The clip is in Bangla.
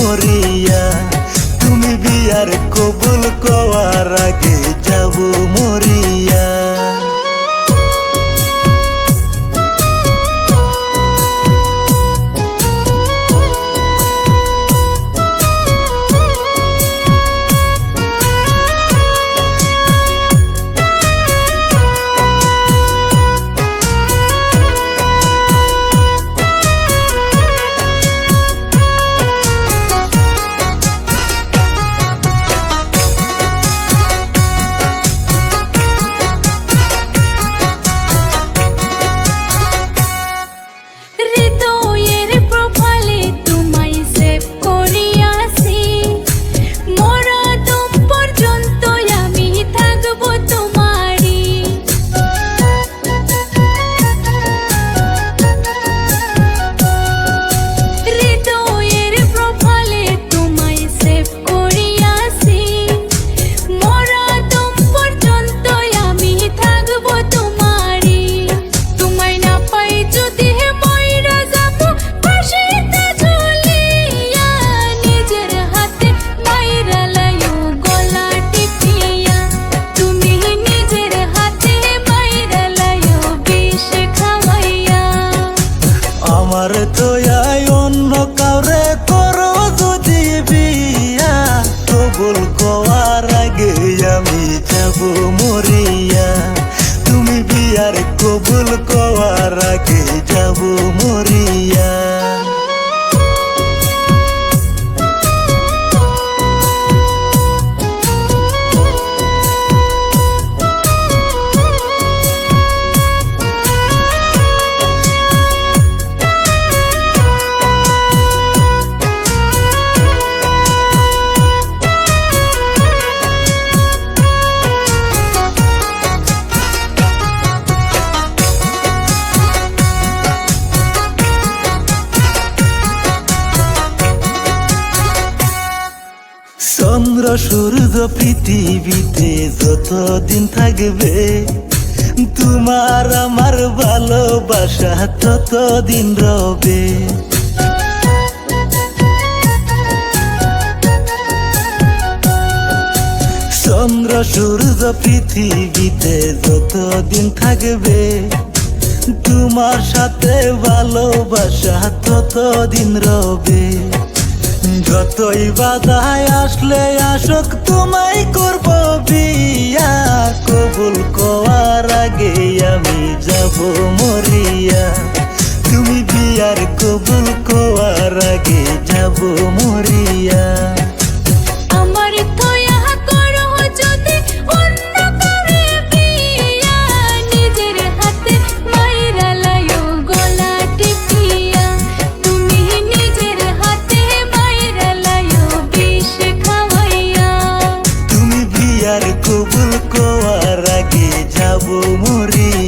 মরিয়া। তুমি বিয়ার কবুল কওয়ার আগে যাব মরিয়া। আমার দয়ায় অন্য কাউরে করো যদি বিয়া, কবুল কওয়ার আগে আমি যাব মরিয়া। তুমি বিয়ার কবুল কওয়ার আগে যাব মরিয়া। চন্দ্র সূর্য পৃথিবীতে যতদিন থাকবে, তোমার আমার ভালোবাসা ততদিন রবে। চন্দ্র সূর্য পৃথিবীতে যতদিন থাকবে, তোমার সাথে ভালোবাসা ততদিন রবে। যতই বাধায় আসলে আসুক তোমায় করব বিয়া, কবুল কওয়ার আগে আমি যাব মরিয়া। তুমি বিয়ার কবুল কওয়ার আগে যাব মরিয়া। কবুল কওয়ার আগে যাব মরিয়া।